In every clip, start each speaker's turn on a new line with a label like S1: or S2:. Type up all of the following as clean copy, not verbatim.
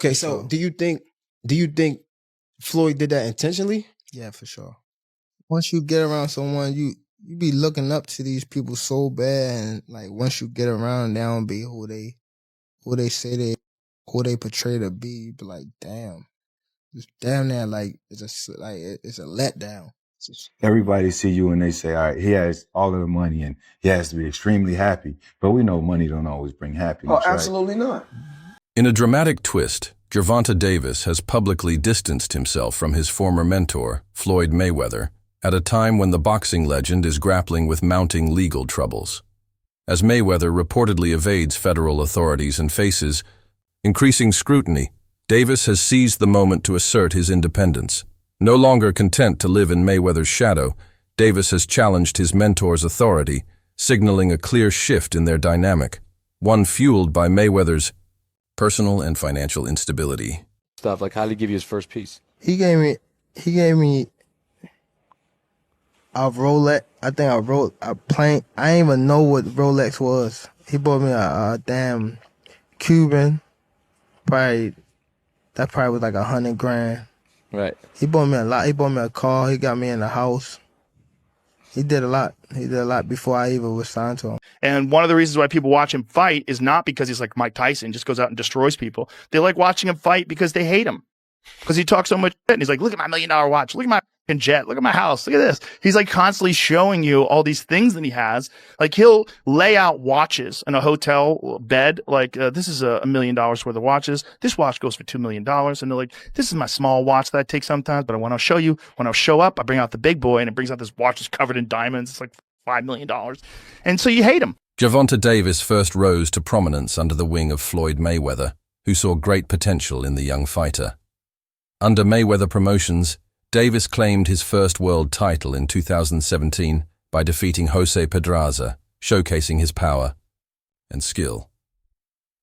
S1: Okay, so do you think Floyd did that intentionally?
S2: Yeah, for sure. Once you get around someone, you be looking up to these people so bad, and like once you get around, they don't be who they say who they portray to be. You be like, damn, it's damn near like it's a letdown.
S3: Everybody see you and they say, all right, he has all of the money and he has to be extremely happy. But we know money don't always bring happiness,
S1: Oh, absolutely not.
S4: In a dramatic twist, Gervonta Davis has publicly distanced himself from his former mentor, Floyd Mayweather, at a time when the boxing legend is grappling with mounting legal troubles. As Mayweather reportedly evades federal authorities and faces increasing scrutiny, Davis has seized the moment to assert his independence. No longer content to live in Mayweather's shadow, Davis has challenged his mentor's authority, signaling a clear shift in their dynamic, one fueled by Mayweather's personal and financial instability.
S5: Stuff like, how did he give you his first piece?
S2: He gave me a Rolex. I think a plane. I didn't even know what Rolex was. He bought me a damn Cuban. That probably was like $100,000.
S5: Right.
S2: He bought me a lot. He bought me a car. He got me in the house. He did a lot. He did a lot before I even was signed to him.
S6: And one of the reasons why people watch him fight is not because he's like Mike Tyson, just goes out and destroys people. They like watching him fight because they hate him. Because he talks so much shit. And he's like, look at my $1 million watch. Look at my jet. Look at my house. Look at this. He's like constantly showing you all these things that he has. Like he'll lay out watches in a hotel bed. Like this is $1 million worth of watches. This watch goes for $2 million. And they're like, this is my small watch that I take sometimes. But when I'll show you, when I'll show up, I bring out the big boy and it brings out this watch that's covered in diamonds. It's like $5 million. And so you hate him.
S4: Gervonta Davis first rose to prominence under the wing of Floyd Mayweather, who saw great potential in the young fighter. Under Mayweather Promotions, Davis claimed his first world title in 2017 by defeating Jose Pedraza, showcasing his power and skill.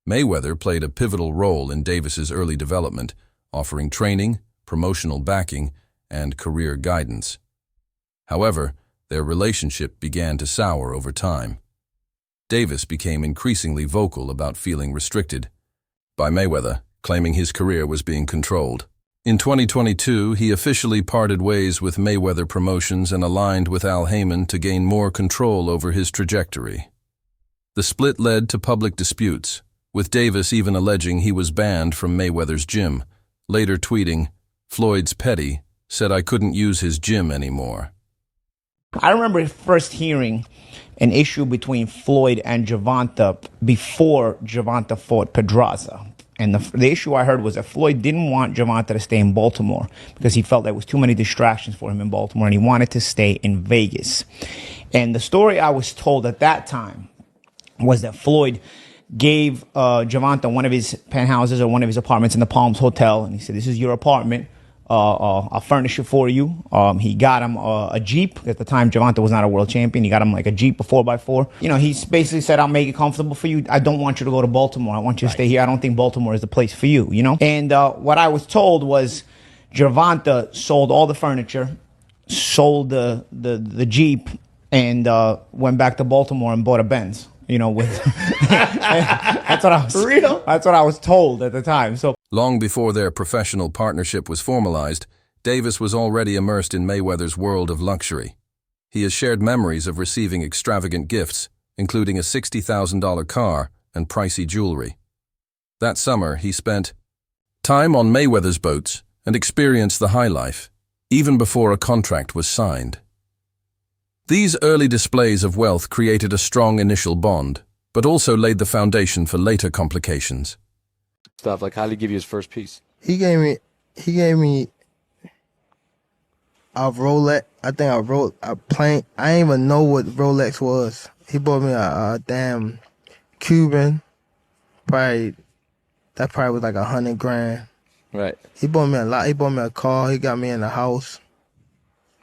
S4: Mayweather played a pivotal role in Davis's early development, offering training, promotional backing, and career guidance. However, their relationship began to sour over time. Davis became increasingly vocal about feeling restricted by Mayweather, claiming his career was being controlled. In 2022, he officially parted ways with Mayweather Promotions and aligned with Al Heyman to gain more control over his trajectory. The split led to public disputes, with Davis even alleging he was banned from Mayweather's gym, later tweeting, "Floyd's petty, said I couldn't use his gym anymore."
S7: I remember first hearing an issue between Floyd and Gervonta before Gervonta fought Pedraza. And the issue I heard was that Floyd didn't want Gervonta to stay in Baltimore because he felt there was too many distractions for him in Baltimore and he wanted to stay in Vegas. And the story I was told at that time was that Floyd gave Gervonta one of his penthouses or one of his apartments in the Palms Hotel. And he said, this is your apartment. I'll furnish it for you. He got him a Jeep. At the time, Gervonta was not a world champion. He got him like a Jeep, a 4x4. You know, he basically said, I'll make it comfortable for you. I don't want you to go to Baltimore. I want you to stay here. I don't think Baltimore is the place for you, you know? And what I was told was Gervonta sold all the furniture, sold the Jeep, and went back to Baltimore and bought a Benz. You know, with that's what I was real. That's what I was told at the time. So
S4: long before their professional partnership was formalized, Davis was already immersed in Mayweather's world of luxury. He has shared memories of receiving extravagant gifts, including a $60,000 car and pricey jewelry. That summer, he spent time on Mayweather's boats and experienced the high life, even before a contract was signed. These early displays of wealth created a strong initial bond, but also laid the foundation for later complications.
S5: Stuff like, how did he give you his first piece?
S2: He gave me a Rolex. I think a plane. I didn't even know what Rolex was. He bought me a damn Cuban. That probably was like $100,000.
S5: Right.
S2: He bought me a lot. He bought me a car. He got me in the house.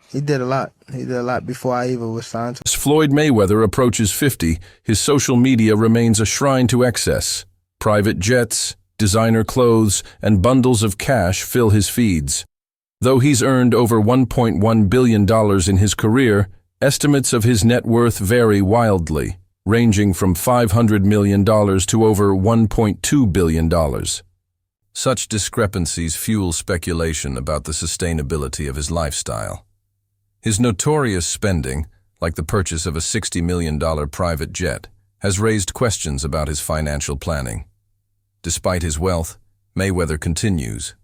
S2: He did a lot. He did a lot before I even was signed to him.
S4: As Floyd Mayweather approaches 50, his social media remains a shrine to excess. Private jets, designer clothes, and bundles of cash fill his feeds. Though he's earned over $1.1 billion in his career, estimates of his net worth vary wildly, ranging from $500 million to over $1.2 billion. Such discrepancies fuel speculation about the sustainability of his lifestyle. His notorious spending, like the purchase of a $60 million private jet, has raised questions about his financial planning. Despite his wealth, Mayweather continues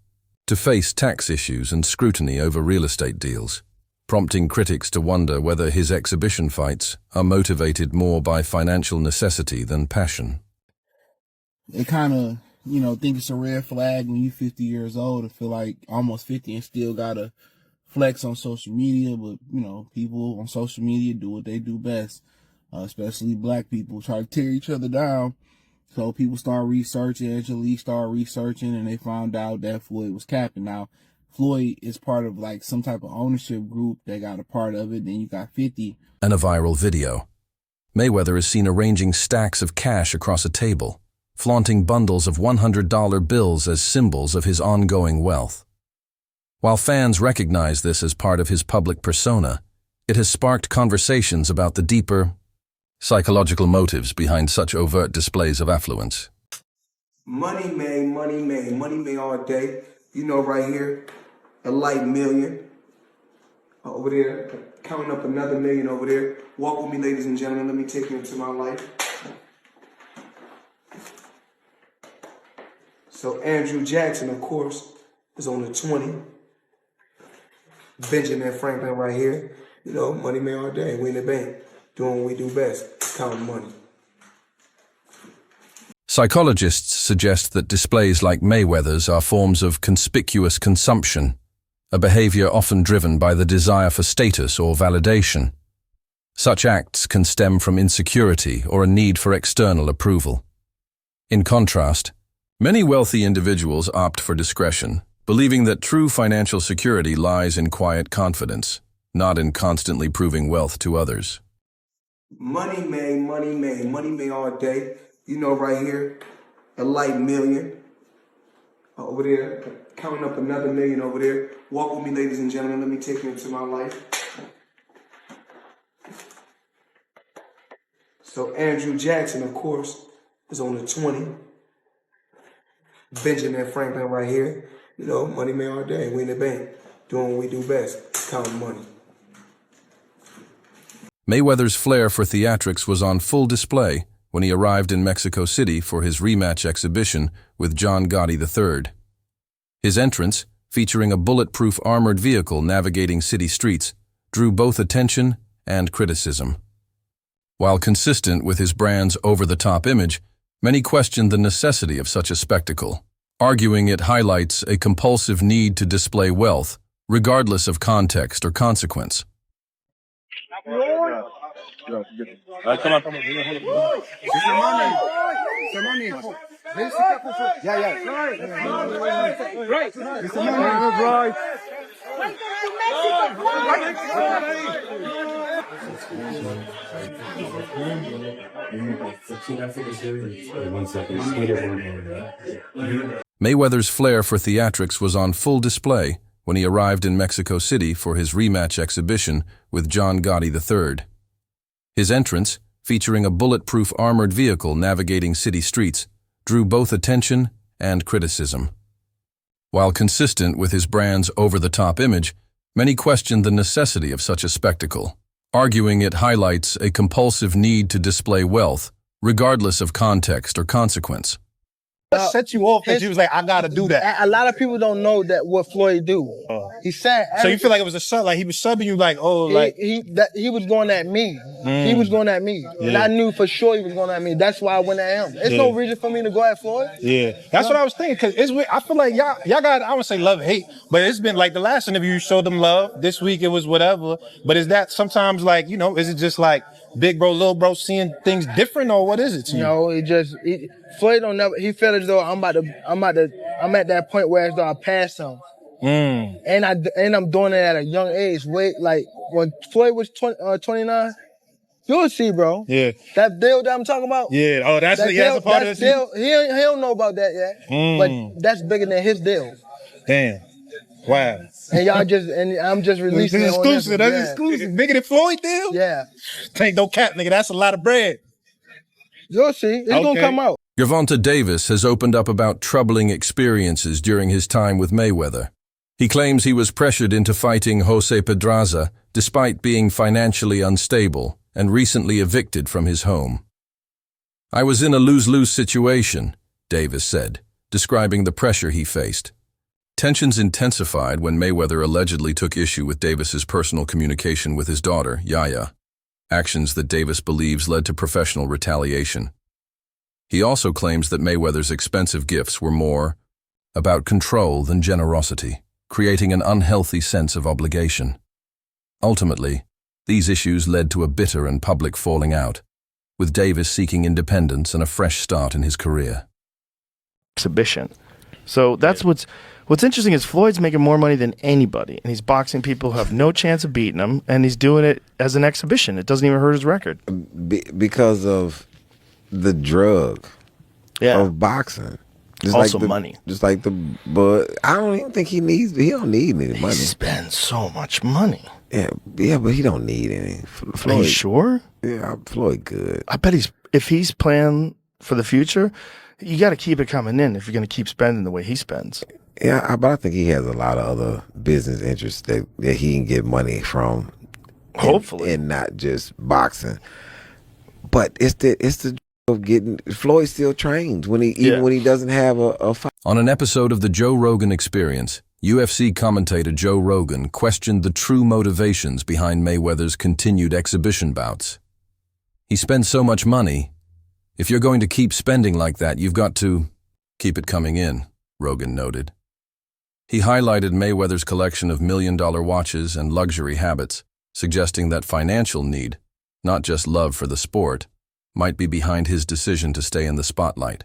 S4: to face tax issues and scrutiny over real estate deals, prompting critics to wonder whether his exhibition fights are motivated more by financial necessity than passion.
S8: They kind of, think it's a red flag when you're 50 years old and feel like almost 50 and still gotta flex on social media. But, people on social media do what they do best, especially black people, try to tear each other down. So people start researching, Angelique started researching, and they found out that Floyd was capping. Now, Floyd is part of like some type of ownership group. They got a part of it. Then you got 50.
S4: In a viral video, Mayweather is seen arranging stacks of cash across a table, flaunting bundles of $100 bills as symbols of his ongoing wealth. While fans recognize this as part of his public persona, it has sparked conversations about the deeper, psychological motives behind such overt displays of affluence.
S9: Money made all day. Right here, a light million. Over there, counting up another million over there. Walk with me, ladies and gentlemen. Let me take you into my life. So Andrew Jackson, of course, is on the 20. Benjamin Franklin right here. Money made all day. We in the bank, doing what we do best, counting money.
S4: Psychologists suggest that displays like Mayweather's are forms of conspicuous consumption, a behavior often driven by the desire for status or validation. Such acts can stem from insecurity or a need for external approval. In contrast, many wealthy individuals opt for discretion, believing that true financial security lies in quiet confidence, not in constantly proving wealth to others.
S9: Money made all day. Right here, a light million. Over there, counting up another million over there. Walk with me, ladies and gentlemen. Let me take you into my life. So Andrew Jackson, of course, is on the 20. Benjamin Franklin right here. Money made all day. We in the bank, doing what we do best, counting money.
S4: Mayweather's flair for theatrics was on full display when he arrived in Mexico City for his rematch exhibition with John Gotti III. His entrance, featuring a bulletproof armored vehicle navigating city streets, drew both attention and criticism. While consistent with his brand's over-the-top image, many questioned the necessity of such a spectacle, arguing it highlights a compulsive need to display wealth, regardless of context or consequence.
S10: Come on.
S4: Mayweather's flair for theatrics was on full display when he arrived in Mexico City for his rematch exhibition with John Gotti III. His entrance, featuring a bulletproof armored vehicle navigating city streets, drew both attention and criticism. While consistent with his brand's over-the-top image, many questioned the necessity of such a spectacle, arguing it highlights a compulsive need to display wealth, regardless of context or consequence.
S11: What set you off that you was like, I gotta do that?
S2: A lot of people don't know that what Floyd do. He said.
S11: So you feel like it was a sub, like he was subbing you, like, oh, like
S2: he was going at me. He was going at me, and I knew for sure he was going at me. That's why I went at him. There's no reason for me to go at Floyd.
S11: Yeah, that's what I was thinking. Cause it's weird. I feel like y'all got, I wouldn't say love hate, but it's been like the last interview you showed them love. This week it was whatever. But is that sometimes like, is it just like big bro, little bro seeing things different, or what is it to you?
S2: No, Floyd don't never. He felt as though I'm at that point where as though I passed him, and I'm doing it at a young age. Like when Floyd was 29, you'll see, bro.
S11: Yeah,
S2: that deal that I'm talking about.
S11: Yeah, oh, that's a part of this.
S2: He don't know about that yet, but that's bigger than his deal.
S11: Damn, wow.
S2: And I'm just releasing
S11: this
S2: it.
S11: Exclusive. That's exclusive. Bigger than Floyd deal.
S2: Yeah.
S11: Ain't no cap, nigga. That's a lot of bread.
S2: You'll see. It's gonna come out.
S4: Gervonta Davis has opened up about troubling experiences during his time with Mayweather. He claims he was pressured into fighting Jose Pedraza despite being financially unstable and recently evicted from his home. "I was in a lose-lose situation," Davis said, describing the pressure he faced. Tensions intensified when Mayweather allegedly took issue with Davis's personal communication with his daughter, Yaya, actions that Davis believes led to professional retaliation. He also claims that Mayweather's expensive gifts were more about control than generosity, creating an unhealthy sense of obligation. Ultimately, these issues led to a bitter and public falling out, with Davis seeking independence and a fresh start in his career.
S6: Exhibition. So that's what's interesting is Floyd's making more money than anybody, and he's boxing people who have no chance of beating him, and he's doing it as an exhibition. It doesn't even hurt his record.
S12: Because of the drug of boxing. Just
S6: also
S12: like
S6: money.
S12: Just like but I don't even think he don't need any money.
S6: He spends so much money.
S12: Yeah, but he don't need any. Floyd,
S6: Are you sure?
S12: Yeah, Floyd good.
S6: I bet if he's planning for the future, you got to keep it coming in if you're going to keep spending the way he spends.
S12: Yeah, but I think he has a lot of other business interests that he can get money from.
S6: Hopefully.
S12: And not just boxing. But it's the of getting Floyd still trains when even when he doesn't have a fight.
S4: On an episode of the Joe Rogan Experience, UFC commentator Joe Rogan questioned the true motivations behind Mayweather's continued exhibition bouts. "He spends so much money. If you're going to keep spending like that, you've got to keep it coming in," Rogan noted. He highlighted Mayweather's collection of million-dollar watches and luxury habits, suggesting that financial need, not just love for the sport, might be behind his decision to stay in the spotlight.